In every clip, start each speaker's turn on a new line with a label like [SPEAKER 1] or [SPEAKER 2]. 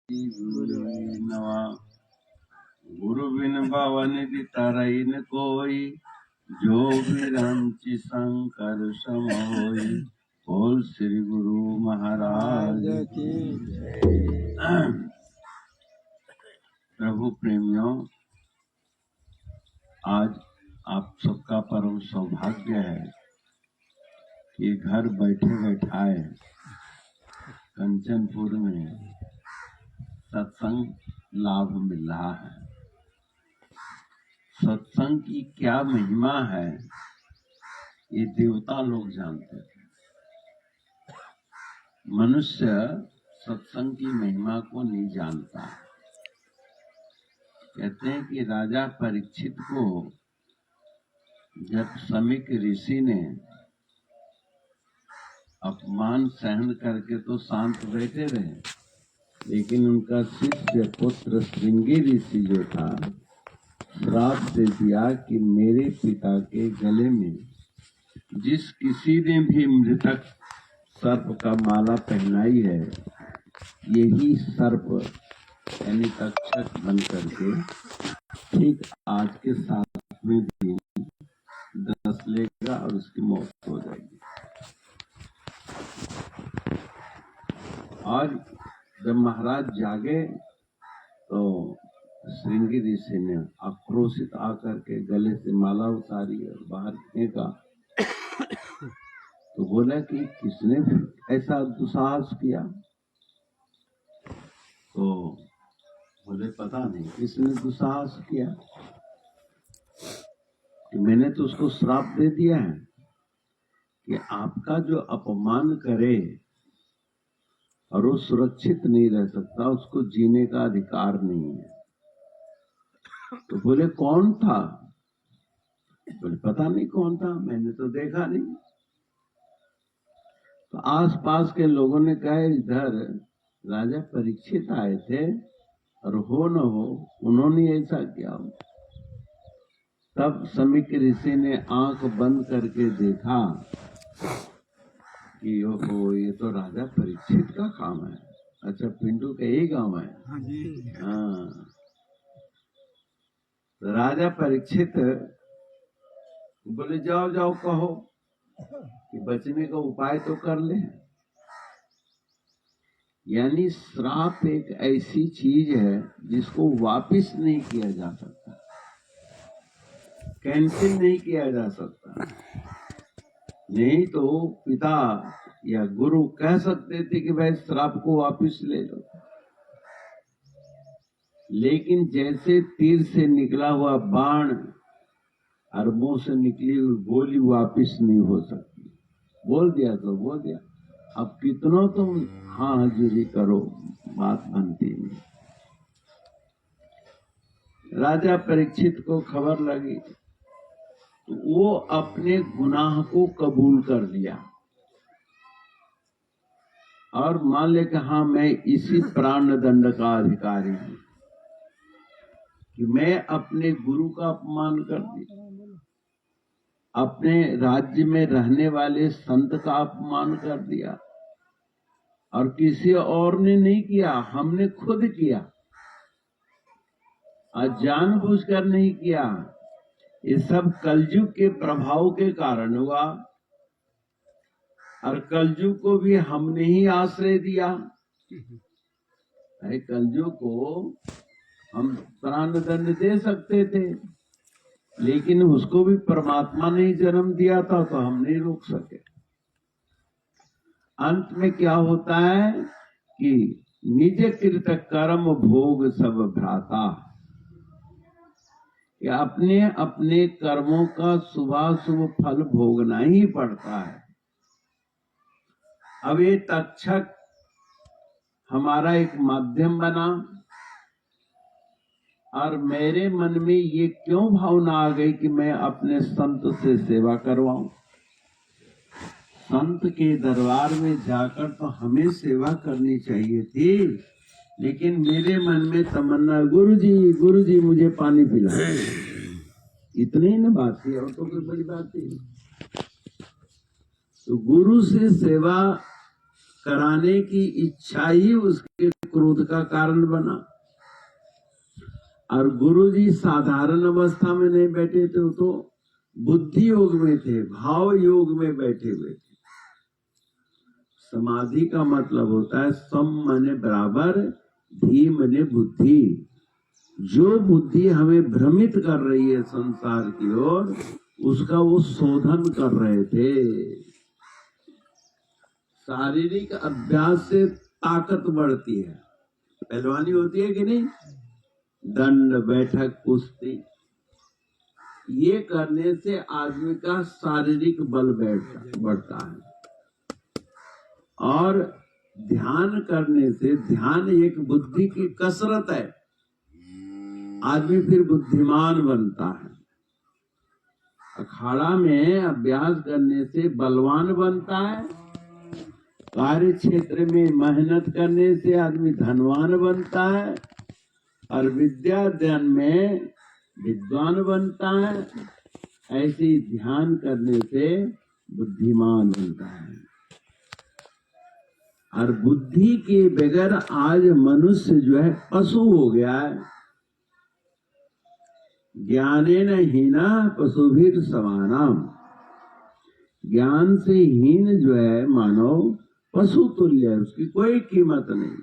[SPEAKER 1] नवा गुरु बिन भवन तरई न कोई, जो बिरंचि शंकर सम होई। बोल श्री गुरु महाराज की जय। प्रभु प्रेमियों, आज आप सबका परम सौभाग्य है कि घर बैठे बैठाए कंचनपुर में सत्संग लाभ मिल रहा है। सत्संग की क्या महिमा है ये देवता लोग जानते थे। मनुष्य सत्संग की महिमा को नहीं जानता। कहते हैं कि राजा परीक्षित को जब समीक ऋषि ने अपमान सहन करके तो शांत बैठे रहे, लेकिन उनका शिष्य पुत्र श्रृंगी ऋषि जो था, श्राप दे दिया कि मेरे पिता के गले में जिस किसी ने भी मृतक सर्प का माला पहनाई है, यही सर्प यानी तक्षक बन करके ठीक आज के 7वें दिन दस लेगा और उसकी मौत हो जाएगी। और जब महाराज जागे तो श्रृंगी ऋषि ने आक्रोशित आकर के गले से माला उतारी और बाहर फेंका। तो बोला कि किसने ऐसा दुस्साहस किया? तो बोले पता नहीं किसने दुस्साहस किया, कि मैंने तो उसको श्राप दे दिया है कि आपका जो अपमान करे और वो सुरक्षित नहीं रह सकता, उसको जीने का अधिकार नहीं है। तो बोले कौन था? बोले पता नहीं कौन था, मैंने तो देखा नहीं। तो आसपास के लोगों ने कहा इधर राजा परीक्षित आए थे और हो न हो उन्होंने ऐसा किया। तब समीक ऋषि ने आंख बंद करके देखा कि ओहो ये तो राजा परीक्षित का काम है। अच्छा, पिंटू का यही गांव है? हाँ। तो राजा परीक्षित बोले जाओ जाओ कहो कि बचने का उपाय तो कर ले। यानी श्राप एक ऐसी चीज है जिसको वापिस नहीं किया जा सकता, कैंसिल नहीं किया जा सकता। नहीं तो पिता या गुरु कह सकते थे कि भाई श्राप को वापिस ले लो, लेकिन जैसे तीर से निकला हुआ बाण और मुंह से निकली हुई गोली वापिस नहीं हो सकती। बोल दिया तो बोल दिया, अब कितनों तुम हाँ हजूरी करो, बात बनती नहीं। राजा परीक्षित को खबर लगी तो वो अपने गुनाह को कबूल कर लिया और मान ले कि हाँ मैं इसी प्राण दंड का अधिकारी हूं कि मैं अपने गुरु का अपमान कर दिया, अपने राज्य में रहने वाले संत का अपमान कर दिया, और किसी और ने नहीं किया, हमने खुद किया, जानबूझकर नहीं किया। ये सब कलयुग के प्रभाव के कारण हुआ, और कलयुग को भी हमने ही आश्रय दिया। कलयुग को हम प्राण दंड दे सकते थे, लेकिन उसको भी परमात्मा ने जन्म दिया था तो हम नहीं रोक सके। अंत में क्या होता है कि निज कृत कर्म भोग सब भ्राता, कि अपने अपने कर्मों का शुभाशुभ फल भोगना ही पड़ता है। अब ये तक्षक हमारा एक माध्यम बना, और मेरे मन में ये क्यों भावना आ गई कि मैं अपने संत से सेवा करवाऊं। संत के दरबार में जाकर तो हमें सेवा करनी चाहिए थी, लेकिन मेरे मन में तमन्ना गुरु जी मुझे पानी पिलाओ, इतनी ही ना बात थी, और तो कोई बड़ी बात थी। तो गुरु से सेवा कराने की इच्छा ही उसके क्रोध का कारण बना। और गुरुजी साधारण अवस्था में नहीं बैठे थे, तो बुद्धि योग में थे, भाव योग में बैठे हुए थे। समाधि का मतलब होता है सम माने बराबर, धी माने बुद्धि। जो बुद्धि हमें भ्रमित कर रही है संसार की ओर, उसका वो शोधन कर रहे थे। शारीरिक अभ्यास से ताकत बढ़ती है, पहलवानी होती है कि नहीं, दंड बैठक कुश्ती, ये करने से आदमी का शारीरिक बल बढ़ता है। और ध्यान करने से, ध्यान एक बुद्धि की कसरत है, आदमी फिर बुद्धिमान बनता है। अखाड़ा में अभ्यास करने से बलवान बनता है, कार्य क्षेत्र में मेहनत करने से आदमी धनवान बनता है, और विद्या अध्ययन में विद्वान बनता है। ऐसे ही ध्यान करने से बुद्धिमान बनता है। और बुद्धि के बगैर आज मनुष्य जो है पशु हो गया है। ज्ञानेन हीना पशुभिर समानाम, ज्ञान से हीन जो है मानव पशु तुल्य है, उसकी कोई कीमत नहीं।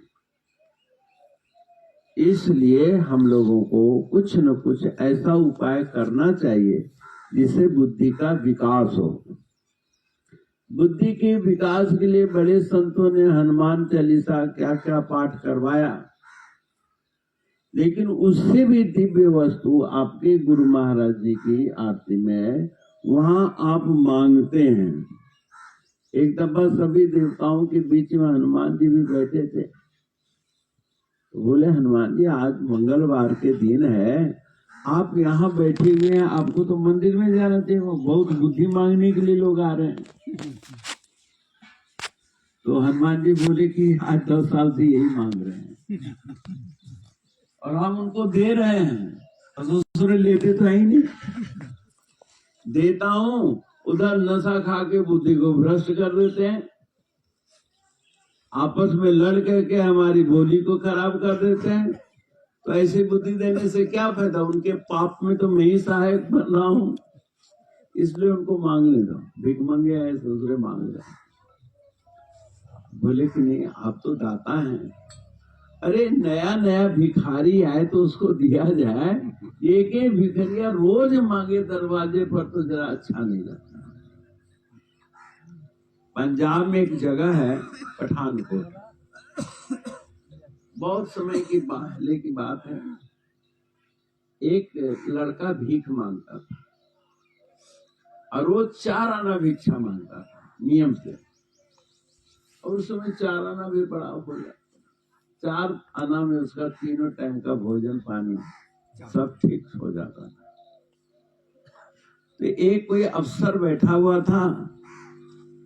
[SPEAKER 1] इसलिए हम लोगों को कुछ न कुछ ऐसा उपाय करना चाहिए जिससे बुद्धि का विकास हो। बुद्धि के विकास के लिए बड़े संतों ने हनुमान चालीसा क्या क्या पाठ करवाया, लेकिन उससे भी दिव्य वस्तु आपके गुरु महाराज जी की आरती में वहां आप मांगते हैं। एक दफा सभी देवताओं के बीच में हनुमान जी भी बैठे थे, तो बोले हनुमान जी आज मंगलवार के दिन है, आप यहाँ बैठे हुए हैं, आपको तो मंदिर में जाना चाहिए, बहुत बुद्धि मांगने के लिए लोग आ रहे हैं। तो हनुमान जी बोले कि आज 10 साल से यही मांग रहे हैं और हम उनको दे रहे हैं, और दूसरे लेते तो है ही नहीं। देता हूं, उधर नशा खा के बुद्धि को भ्रष्ट कर देते हैं, आपस में लड़ करके हमारी बोली को खराब कर देते हैं। तो ऐसी बुद्धि देने से क्या फायदा, उनके पाप में तो मैं ही सहायक बन रहा हूं। इसलिए उनको मांगने दो, भीख मंगे है दूसरे मांग रहे। बोले कि नहीं आप तो दाता हैं। अरे नया नया भिखारी आए तो उसको दिया जाए, एक एक भिखारिया रोज मांगे दरवाजे पर तो जरा अच्छा नहीं लगता। पंजाब में एक जगह है पठानकोट, बहुत समय की पहले की बात है। एक लड़का भीख मांगता था और वो 4 आना भिक्षा मांगता था नियम से, और उस समय 4 आना भी बड़ा हो जाता। 4 आना में उसका तीनों टाइम का भोजन पानी सब ठीक हो जाता था। तो एक कोई अफसर बैठा हुआ था,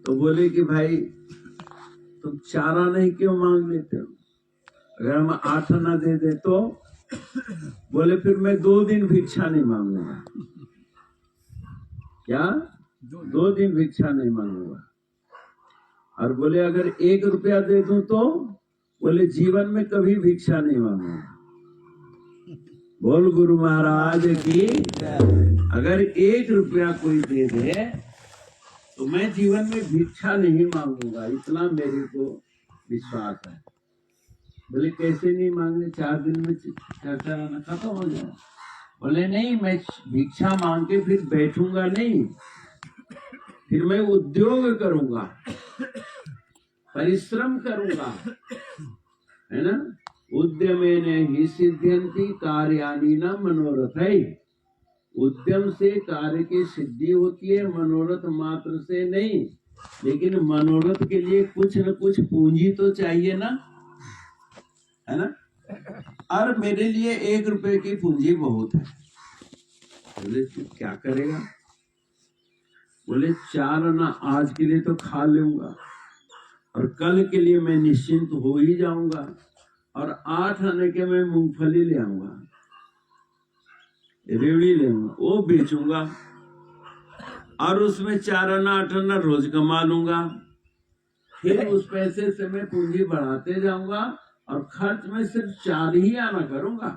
[SPEAKER 1] तो बोले कि भाई तुम 4 आना ही क्यों मांग लेते हो, अगर हम 8 आना दे दे तो। बोले फिर मैं 2 दिन भिक्षा नहीं मांगूंगा। क्या 2 दिन भिक्षा नहीं मांगूंगा। और बोले अगर 1 रुपया दे दूं तो, बोले जीवन में कभी भिक्षा नहीं मांगूंगा। बोल गुरु महाराज की। अगर 1 रुपया कोई दे दे तो मैं जीवन में भिक्षा नहीं मांगूंगा, इतना मेरे को विश्वास है। बोले कैसे नहीं मांगने, 4 दिन में चर्चा आना खत्म हो जाए। बोले नहीं, मैं भिक्षा मांग के फिर बैठूंगा नहीं, फिर मैं उद्योग करूंगा, परिश्रम करूंगा, है ना। उद्यमेन ही सिद्ध्यन्ति कार्याणि न मनोरथै। उद्यम से कार्य की सिद्धि होती है, मनोरथ मात्र से नहीं। लेकिन मनोरथ के लिए कुछ न कुछ पूंजी तो चाहिए ना, है ना। और मेरे लिए 1 रुपए की पूंजी बहुत है। बोले तू क्या करेगा। बोले 4 आना आज के लिए तो खा लूंगा, और कल के लिए मैं निश्चिंत हो ही जाऊंगा, और 8 आने के मैं मूंगफली ले आऊंगा, रेवड़ी ले आऊंगा, वो बेचूंगा, और उसमें 4 आना 8 आना रोज कमा लूंगा। फिर उस पैसे से मैं पूंजी बढ़ाते जाऊंगा और खर्च में सिर्फ 4 ही आना करूंगा।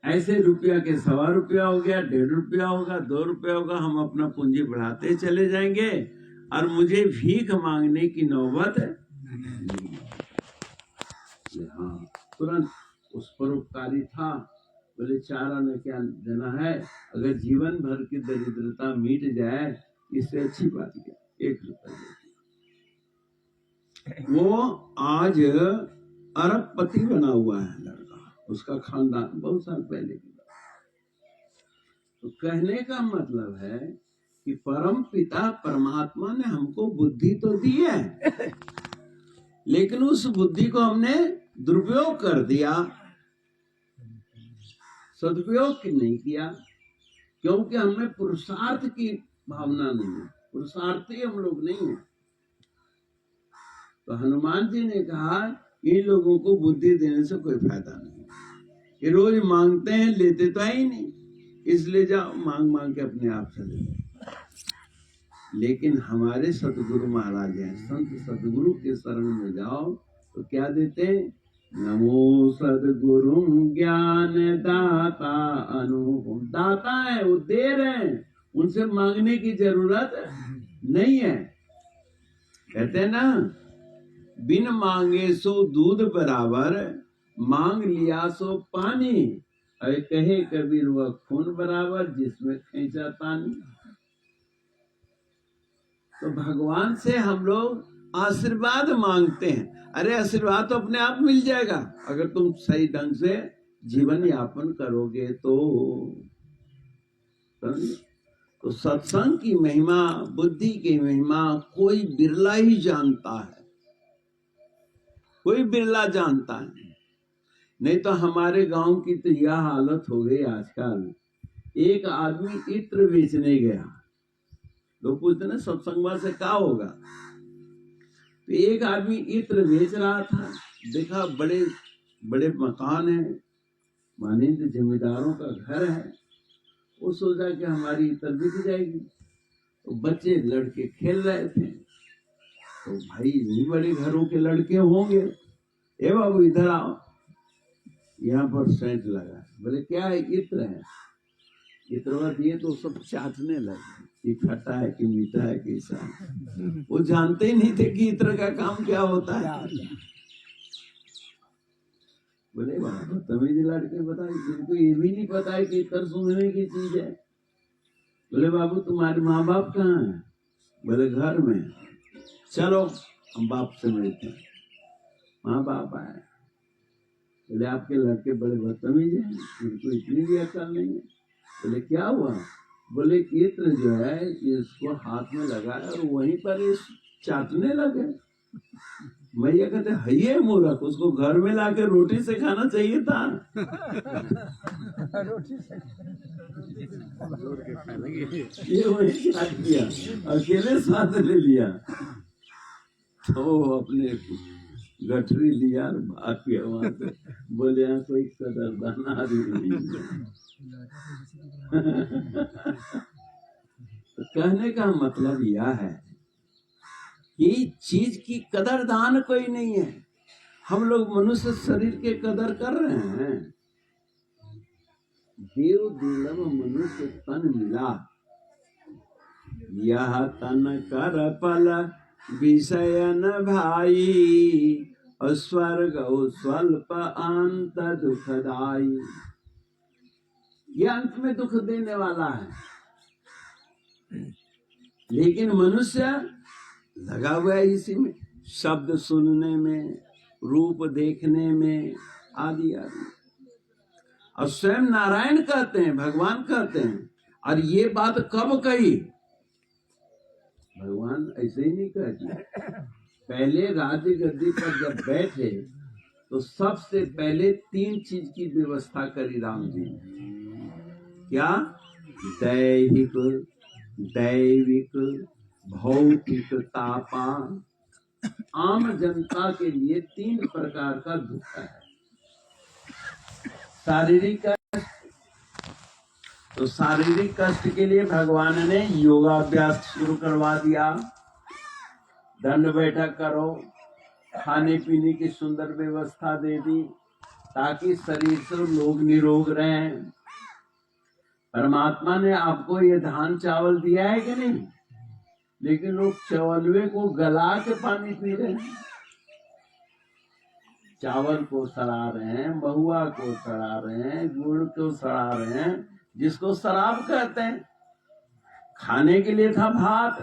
[SPEAKER 1] ऐसे रुपया के ₹1.25 हो गया, ₹1.5 होगा, ₹2 होगा, हम अपना पूंजी बढ़ाते चले जाएंगे और मुझे भीख मांगने की नौबत नहीं। हाँ, तुरंत उस परोपकारी था, बोले 4 आना क्या देना है, अगर जीवन भर की दरिद्रता मिट जाए इससे अच्छी बात क्या, ₹1 वो आज अरबपति बना हुआ है लड़का, उसका खानदान बहुत साल पहले की बात। तो कहने का मतलब है कि परम पिता परमात्मा ने हमको बुद्धि तो दी है, लेकिन उस बुद्धि को हमने दुरुपयोग कर दिया, सदुपयोग नहीं किया, क्योंकि हमें पुरुषार्थ की भावना नहीं है, पुरुषार्थी हम लोग नहीं है। तो हनुमान जी ने कहा इन लोगों को बुद्धि देने से कोई फायदा नहीं, ये रोज मांगते हैं, लेते तो ही नहीं, इसलिए जाओ मांग मांग के अपने आप चले जाओ। लेकिन हमारे सतगुरु महाराज हैं, संत सतगुरु के शरण में जाओ तो क्या देते हैं, नमो सदगुरु ज्ञान दाता अनुपम, दाता है, वो दे रहे हैं, उनसे मांगने की जरूरत नहीं है। कहते हैं ना, बिन मांगे सो दूध बराबर, मांग लिया सो पानी, अरे कहे कबीर वह खून बराबर जिसमें खींचा पानी। तो भगवान से हम लोग आशीर्वाद मांगते हैं, अरे आशीर्वाद तो अपने आप मिल जाएगा अगर तुम सही ढंग से जीवन यापन करोगे तो सत्संग की महिमा, बुद्धि की महिमा कोई बिरला ही जानता है, कोई बिरला जानता है। नहीं तो हमारे गांव की तो यह हालत हो गई आजकल, एक आदमी इत्र बेचने गया, लोग पूछते ना सत्संग से क्या होगा, तो एक आदमी इत्र बेच रहा था, देखा बड़े बड़े मकान है, मानिंद जमींदारों का घर है, वो सोचा कि हमारी इत्र बिक जाएगी। तो बच्चे लड़के खेल रहे थे, तो भाई इतनी बड़े घरों के लड़के होंगे, ए बाबू इधर आओ, यहाँ पर सेंट लगा, बोले क्या है, इत्र है, इत्र दिए तो सब चाटने लगे कि खट्टा है कि मीठा है कैसा है। वो जानते ही नहीं थे कि इत्र का काम क्या होता है। बोले बाबा तमीज लड़के बताए, जिनको ये भी नहीं पता है कि इत्र सूंघने की चीज है। बोले बाबू तुम्हारे माँ बाप कहाँ है, बोले घर में, चलो हम बाप से मिलते हैं। माँ बाप आए, बोले आपके लड़के बड़े बदतमीज हैं, उनको इतनी भी अकल नहीं है। बोले क्या हुआ, बोले इत्र जो है इसको हाथ में लगाया और वहीं पर ये चाटने लगे। मैया कहते है ये मूर्ख, उसको घर में लाके रोटी से खाना चाहिए था। ये वही काट दिया, अकेले साथ ले लिया, तो अपने गठरी लिया और भाग गया वहां से। बोले यहाँ कोई कदरदान आदमी नहीं। तो कहने का मतलब यह है कि चीज की कदरदान कोई नहीं है। हम लोग मनुष्य शरीर के कदर कर रहे हैं। देव दुर्लभ मनुष्य तन मिला, यह तन कर पल विषयन भाई, और स्वर्ग स्वल्प अंत दुखदाई। ये अंत में दुख देने वाला है, लेकिन मनुष्य लगा हुआ है इसी में, शब्द सुनने में, रूप देखने में, आदि आदि। और स्वयं नारायण कहते हैं, भगवान कहते हैं। और ये बात कब कही, भगवान ऐसे ही नहीं कहते। पहले राज्य गद्दी पर जब बैठे तो सबसे पहले 3 चीज की व्यवस्था करी राम जी ने। क्या, दैहिक, दैविक, भौतिक तापा। आम जनता के लिए 3 प्रकार का दुख है। शारीरिक कष्ट, तो शारीरिक कष्ट के लिए भगवान ने योगाभ्यास शुरू करवा दिया। दंड बैठक करो, खाने पीने की सुंदर व्यवस्था दे दी ताकि शरीर से लोग निरोग रहें। परमात्मा ने आपको ये धान चावल दिया है कि नहीं? लेकिन लोग चवलवे को गला के पानी पी रहे हैं, चावल को सड़ा रहे हैं, महुआ को सड़ा रहे हैं, गुड़ को सड़ा रहे हैं, जिसको शराब कहते हैं। खाने के लिए था भात,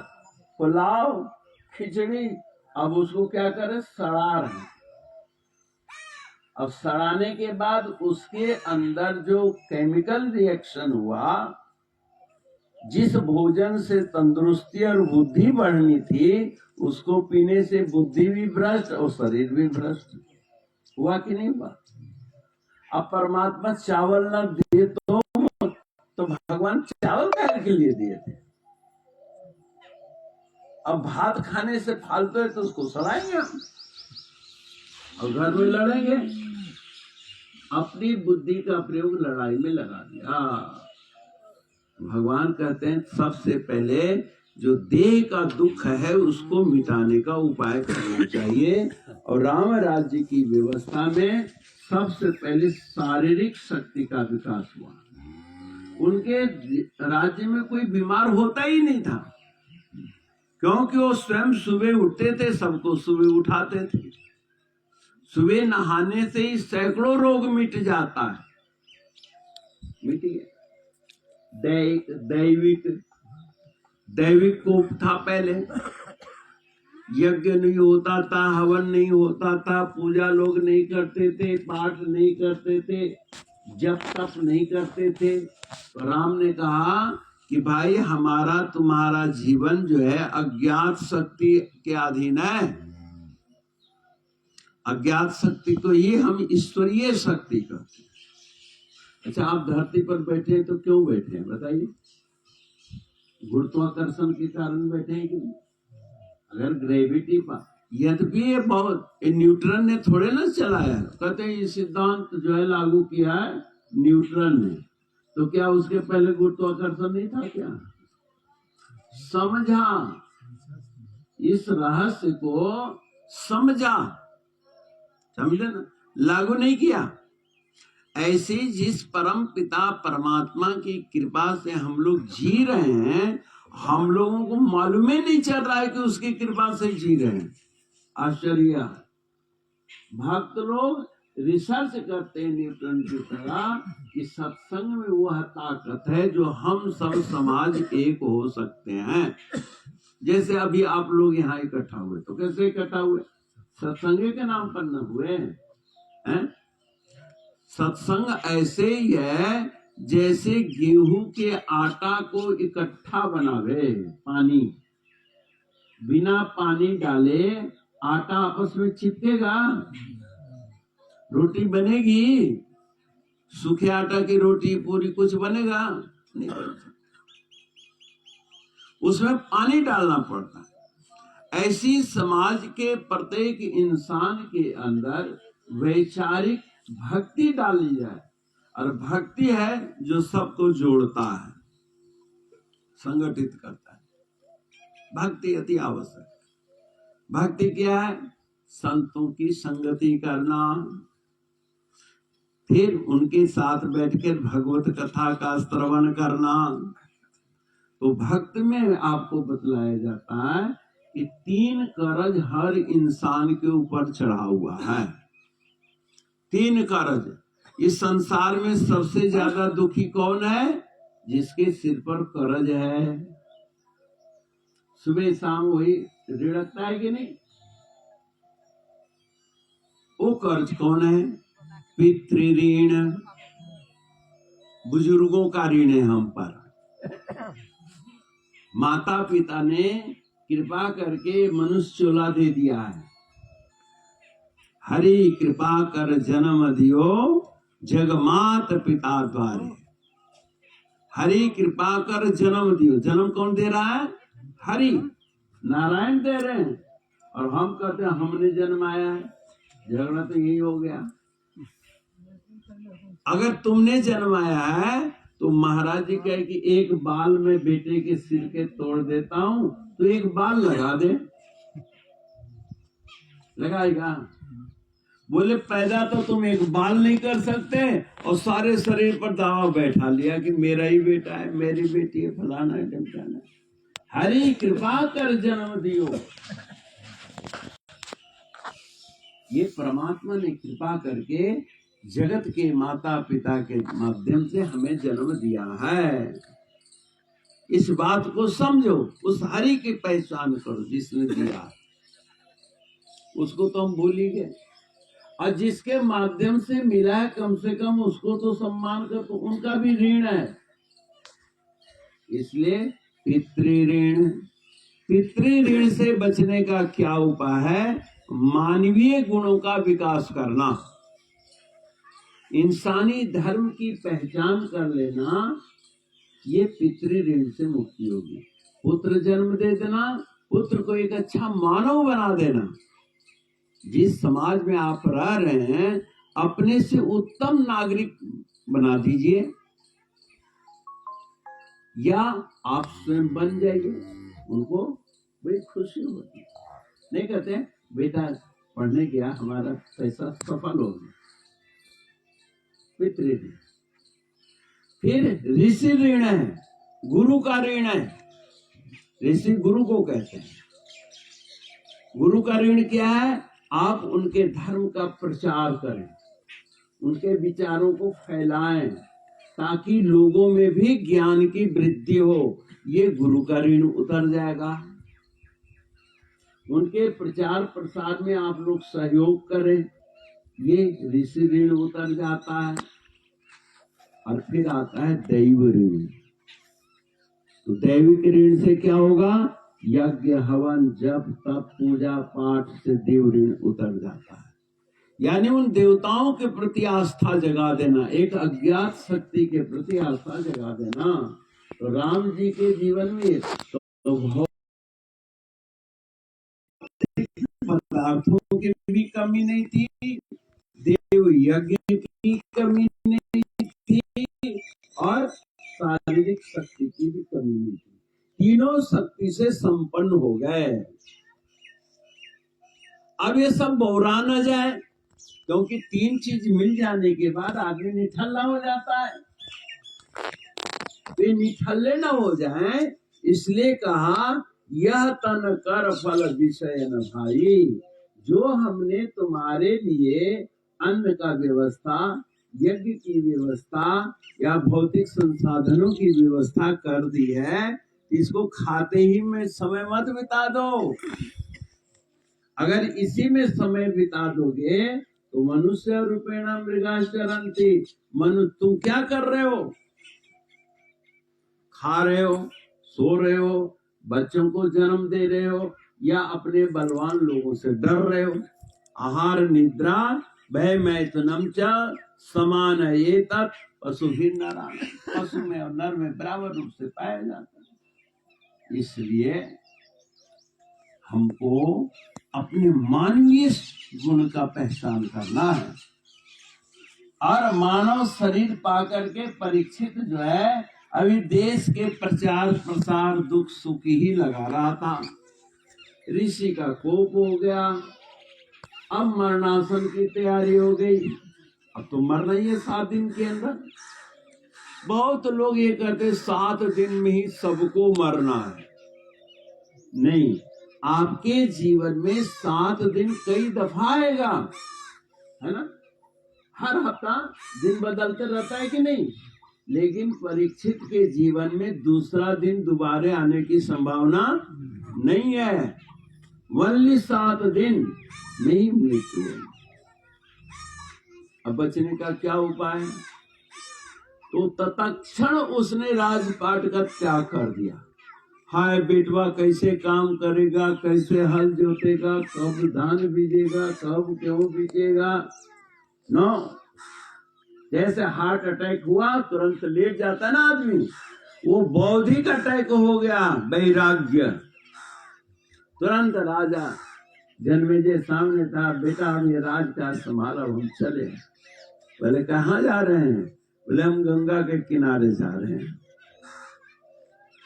[SPEAKER 1] पुलाव, खिचड़ी, अब उसको क्या करें, सड़ा रहे हैं। अब सड़ाने के बाद उसके अंदर जो केमिकल रिएक्शन हुआ, जिस भोजन से तंदुरुस्ती और बुद्धि बढ़नी थी, उसको पीने से बुद्धि भी भ्रष्ट और शरीर भी भ्रष्ट हुआ कि नहीं हुआ? अब परमात्मा चावल न दे तो भगवान चावल खाने के लिए दिए थे। अब भात खाने से फालतू है तो उसको सड़ाएंगे हम और घर में लड़ेंगे। अपनी बुद्धि का प्रयोग लड़ाई में लगा दिया। भगवान कहते हैं सबसे पहले जो देह का दुख है उसको मिटाने का उपाय करना चाहिए। और राम राज्य की व्यवस्था में सबसे पहले शारीरिक शक्ति का विकास हुआ। उनके राज्य में कोई बीमार होता ही नहीं था, क्योंकि वो स्वयं सुबह उठते थे, सबको सुबह उठाते थे। सुबह नहाने से ही सैकड़ों रोग मिट जाता है, मिट गया। दैविक कोप था पहले, यज्ञ नहीं होता था, हवन नहीं होता था, पूजा लोग नहीं करते थे, पाठ नहीं करते थे, जप तप नहीं करते थे। तो राम ने कहा कि भाई हमारा तुम्हारा जीवन जो है अज्ञात शक्ति के अधीन है। अज्ञात शक्ति को ही हम ईश्वरीय शक्ति कहते हैं। अच्छा, आप धरती पर बैठे हैं तो क्यों बैठे हैं बताइए? गुरुत्वाकर्षण के कारण बैठे हैं कि नहीं? अगर ग्रेविटी पर, यद्यपि ये बहुत न्यूटन ने थोड़े ना चलाया है, कहते हैं ये सिद्धांत जो है लागू किया है न्यूटन ने, तो क्या उसके पहले गुरुत्वाकर्षण नहीं था क्या? समझा, इस रहस्य को समझा, समझे ना, लागू नहीं किया। ऐसे जिस परम पिता परमात्मा की कृपा से हम लोग जी रहे हैं, हम लोगों को मालूम ही नहीं चल रहा है कि उसकी कृपा से जी रहे हैं। आश्चर्य। भक्त लोग रिसर्च करते हैं न्यूटन की तरह कि सत्संग में वह ताकत है जो हम सब समाज एक हो सकते हैं। जैसे अभी आप लोग यहाँ इकट्ठा हुए, तो कैसे इकट्ठा हुए? सत्संग के नाम पर न हुए हैं। सत्संग ऐसे ही है जैसे गेहूं के आटा को इकट्ठा बनावे, पानी बिना पानी डाले आटा आपस में चिपकेगा, रोटी बनेगी? सूखे आटा की रोटी पूरी कुछ बनेगा नहीं, उसमें पानी डालना पड़ता है। ऐसी समाज के प्रत्येक इंसान के अंदर वैचारिक भक्ति डाली जाए, और भक्ति है जो सबको जोड़ता है, संगठित करता है। भक्ति अति आवश्यक। भक्ति क्या है? संतों की संगति करना, फिर उनके साथ बैठकर भगवत कथा का श्रवण करना। तो भक्त में आपको बतलाया जाता है कि 3 करज हर इंसान के ऊपर चढ़ा हुआ है। 3 करज। इस संसार में सबसे ज्यादा दुखी कौन है? जिसके सिर पर करज है। सुबह शाम वही रिड़कता है कि नहीं? वो कर्ज कौन है? पितृ ऋण, बुजुर्गों का ऋण है हम पर। माता पिता ने कृपा करके मनुष्य चोला दे दिया है। हरि कृपा कर जन्म दियो, जगमात पिता द्वारे। हरि कृपा कर जन्म दियो। जन्म कौन दे रहा है? हरि, नारायण दे रहे हैं, और हम कहते हैं हमने जन्माया है। झगड़ा तो यही हो गया। अगर तुमने जन्माया है तो महाराज जी कहे कि एक बाल में बेटे के सिर के तोड़ देता हूं, तो एक बाल लगा दे। लगाएगा। बोले पैदा तो तुम एक बाल नहीं कर सकते और सारे शरीर पर दावा बैठा लिया कि मेरा ही बेटा है, मेरी बेटी है, फलाना है, ढमकाना है। हरि कृपा कर जन्म दियो। ये परमात्मा ने कृपा करके जगत के माता पिता के माध्यम से हमें जन्म दिया है। इस बात को समझो, उस हरि की पहचान करो जिसने दिया, उसको तो हम भूल ही गए। और जिसके माध्यम से मिला है कम से कम उसको तो सम्मान कर, तो उनका भी ऋण है। इसलिए पितृऋण, पितृऋण से बचने का क्या उपाय है? मानवीय गुणों का विकास करना, इंसानी धर्म की पहचान कर लेना, ये पितृऋण से मुक्ति होगी। पुत्र जन्म दे देना, पुत्र को एक अच्छा मानव बना देना। जिस समाज में आप रह रहे हैं अपने से उत्तम नागरिक बना दीजिए, या आप स्वयं बन जाइए, उनको बड़ी खुशी होती। नहीं कहते बेटा पढ़ने गया, हमारा पैसा सफल हो गया, पितृऋण। फिर ऋषि ऋण है, गुरु का ऋण है। ऋषि गुरु को कहते हैं। गुरु का ऋण क्या है? आप उनके धर्म का प्रचार करें, उनके विचारों को फैलाएं, ताकि लोगों में भी ज्ञान की वृद्धि हो। ये गुरु का ऋण उतर जाएगा। उनके प्रचार प्रसार में आप लोग सहयोग करें, ये ऋषि ऋण उतर जाता है। और फिर आता है दैव ऋण। तो दैविक ऋण से क्या होगा? यज्ञ हवन जप तप पूजा पाठ से देव ऋण उतर जाता है। यानी उन देवताओं के प्रति आस्था जगा देना, एक अज्ञात शक्ति के प्रति आस्था जगा देना। तो राम जी के जीवन में तो पदार्थों की भी कमी नहीं थी, देव यज्ञ की कमी नहीं थी, और शारीरिक शक्ति की भी कमी नहीं थी। तीनों शक्ति से संपन्न हो गए। अब ये सब बहुरा न जाए, क्योंकि तीन चीज मिल जाने के बाद आदमी निठल्ला हो जाता है। वे निठल्ले न हो जाए, इसलिए कहा यह तन कर फल विषय न भाई। जो हमने तुम्हारे लिए अन्न का व्यवस्था, यज्ञ की व्यवस्था या भौतिक संसाधनों की व्यवस्था कर दी है, इसको खाते ही में समय मत बिता दो। अगर इसी में समय बिता दोगे तो मनुष्य रूपेण मृगाश्चरन्ति। तुम क्या कर रहे हो? खा रहे हो, सो रहे हो, बच्चों को जन्म दे रहे हो, या अपने बलवान लोगों से डर रहे हो। आहार निद्रा भय मैथुनम च समान ये तत् पशु भी नरा। पशु में और नर में बराबर रूप से पाया जाता है। इसलिए हमको अपने मानवीय गुण का पहचान करना है। और मानव शरीर पाकर के परीक्षित जो है अभी देश के प्रचार प्रसार दुख सुख ही लगा रहा था। ऋषि का कोप हो गया, अब मरणासन की तैयारी हो गई। अब तो मरना ही है 7 दिन के अंदर। बहुत लोग ये कहते 7 दिन में ही सबको मरना है। नहीं, आपके जीवन में 7 दिन कई दफा आएगा, है ना? हर हफ्ता दिन बदलते रहता है कि नहीं? लेकिन परीक्षित के जीवन में दूसरा दिन दोबारा आने की संभावना नहीं है। वनली 7 दिन नहीं मृत्यु। अब बचने का क्या उपाय? तो तत्क्षण उसने राजपाट का त्याग कर दिया। हाय बेटवा कैसे काम करेगा, कैसे हल जोतेगा, कब धान बीजेगा, कब गेहूं बीजेगा। नो, जैसे हार्ट अटैक हुआ तुरंत लेट जाता है ना आदमी, वो बौद्धिक अटैक हो गया, वैराग्य। तुरंत राजा जन्मेजय सामने था, बेटा हम ये राजकाज संभाला, हम चले। बोले कहाँ जा रहे हैं? बोले हम गंगा के किनारे जा रहे हैं।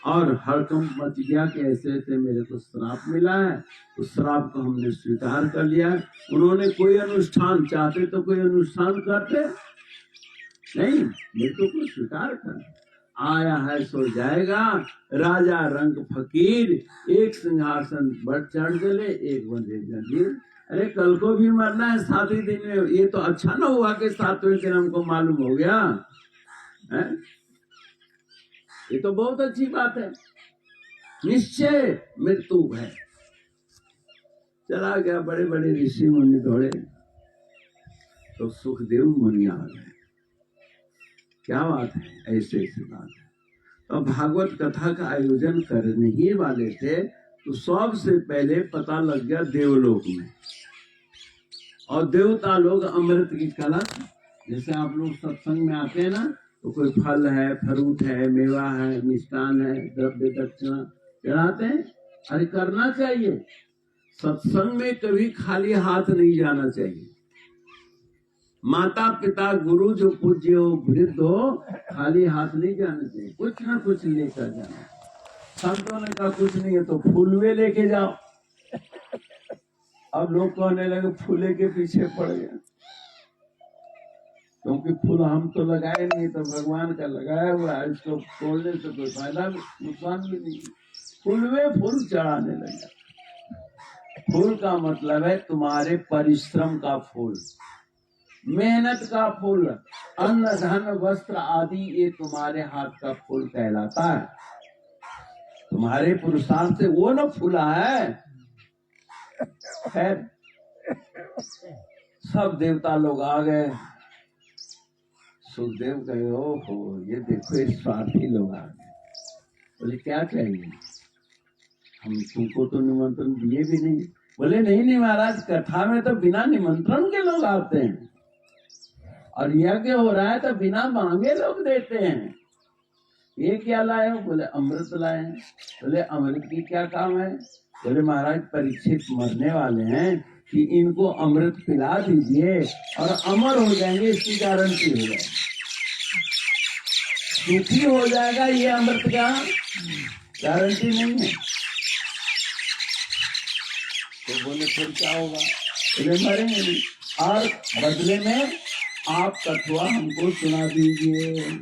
[SPEAKER 1] और हड़कंप मच गया कि ऐसे ऐसे मेरे को श्राप मिला है। उस श्राप को हमने स्वीकार कर लिया। उन्होंने कोई अनुष्ठान चाहते तो कोई अनुष्ठान करते नहीं, मृत्यु को स्वीकार कर आया है सो जाएगा। राजा रंग फकीर, एक सिंहासन पर चढ़ चले, एक बंधे जंजीर। अरे कल को भी मरना है 7वें दिन में। ये तो अच्छा ना हुआ कि 7वें दिन हमको मालूम हो गया है? ये तो बहुत अच्छी बात है। निश्चय मृत्यु है। चला गया, बड़े बड़े ऋषि मुनि दौड़े तो सुखदेव मुनि आ गए। क्या बात है, ऐसे ऐसी बात है। तो भागवत कथा का आयोजन करने ही वाले थे तो सबसे पहले पता लग गया देवलोक में। और देवता लोग अमृत की कला, जैसे आप लोग सत्संग में आते हैं ना, तो कोई फल है, फ्रूट है, मेवा है, मिष्ठान है, द्रव्य दक्षिणा चढ़ाते हैं। अरे करना चाहिए। सत्संग में कभी खाली हाथ नहीं जाना चाहिए। माता पिता गुरु जो पूज्य हो, वृद्ध हो, खाली हाथ नहीं जाना चाहिए, कुछ ना कुछ लेकर जाना। संतों ने कहा कुछ नहीं है तो फूलवे लेके जाओ। अब लोग कहने लगे फूले के पीछे पड़ गए, क्योंकि फूल हम तो लगाए नहीं, तो भगवान का लगाया हुआ है, इसको तोड़ने से कोई फायदा नुकसान भी नहीं। फूलवे फूल चढ़ाने लगे। फूल का मतलब है तुम्हारे परिश्रम का फूल, मेहनत का फूल, अन्न धन वस्त्र आदि, ये तुम्हारे हाथ का फूल कहलाता है। तुम्हारे पुरुषार्थ से वो न फूला है। खैर सब देवता लोग आ गए। सुखदेव कहे ओहो ये देखो ये स्वार्थी लोग आ गए। बोले क्या चाहिए? हम तुमको तो निमंत्रण दिए भी नहीं। बोले नहीं महाराज, कथा में तो बिना निमंत्रण के लोग आते हैं, और यज्ञ हो रहा है तो बिना मांगे लोग देते हैं। ये क्या लाए हो? बोले अमृत लाए हैं। बोले अमृत की क्या काम है? बोले महाराज परीक्षित मरने वाले हैं कि इनको अमृत पिला दीजिए और अमर हो जाएंगे, इसकी गारंटी हो जाएगी। सुखी हो जाएगा, ये अमृत का गारंटी नहीं है। तो बोले फिर क्या होगा? बोले मरेंगे नहीं, और बदले में आप कथुआ हमको सुना दीजिए।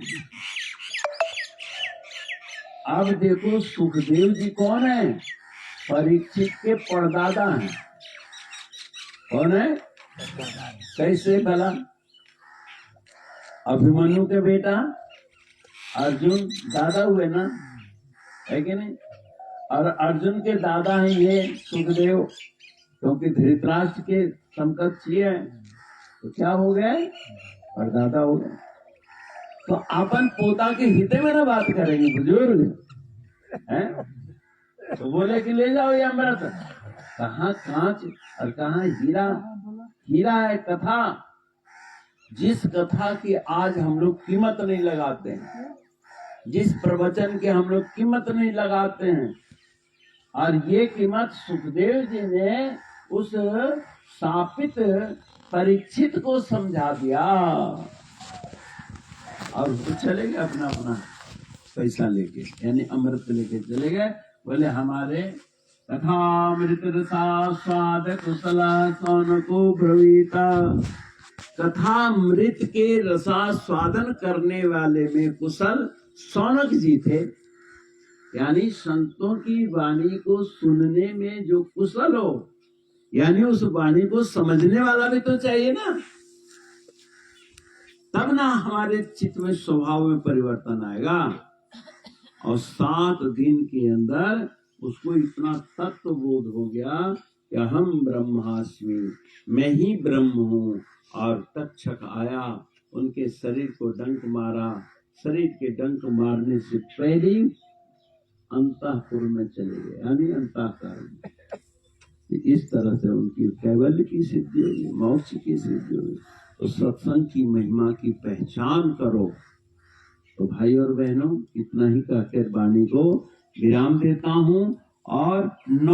[SPEAKER 1] अब देखो सुखदेव जी कौन है? परीक्षित के परदादा हैं। कौन है? कैसे भला? अभिमन्यु के बेटा अर्जुन दादा हुए ना, है कि नहीं? और अर्जुन के दादा हैं ये सुखदेव, क्योंकि धृतराष्ट्र के समकक्ष ये है, तो क्या हो गए? परदादा हो गए। तो अपन पोता के हित में ना बात करेंगे बुजुर्ग हैं। तो बोले कि ले जाओ ये अमृत। कहाँ कांच और कहाँ हीरा? हीरा है कथा, जिस कथा की आज हम लोग कीमत नहीं लगाते हैं, जिस प्रवचन के हम लोग कीमत नहीं लगाते हैं, और ये कीमत सुखदेव जी ने उस शापित परीक्षित को समझा दिया। और वो चले गए अपना अपना पैसा लेके, यानी अमृत लेके चले गए। बोले हमारे कथामृत रसा स्वाद कुशला सौनको ब्रवीता। कथामृत के रसा स्वादन करने वाले में कुशल सौनक जी थे, यानी संतों की वाणी को सुनने में जो कुशल हो, यानी उस वाणी को समझने वाला भी तो चाहिए ना, तब ना हमारे चित्त में स्वभाव में परिवर्तन आएगा। और 7 दिन के अंदर उसको इतना तत्व बोध हो गया कि हम ब्रह्मास्मि, मैं ही ब्रह्म हूँ। और तक्षक आया, उनके शरीर को डंक मारा। शरीर के डंक मारने से पहले अंतःपुर में चले गए, यानी अंतःकरण में। इस तरह से उनकी कैवल्य की सिद्धि हुई, मोक्ष की सिद्धि हुई। तो सत्संग की महिमा की पहचान करो। तो भाई और बहनों, इतना ही कहकर वाणी को विराम देता हूँ। और 9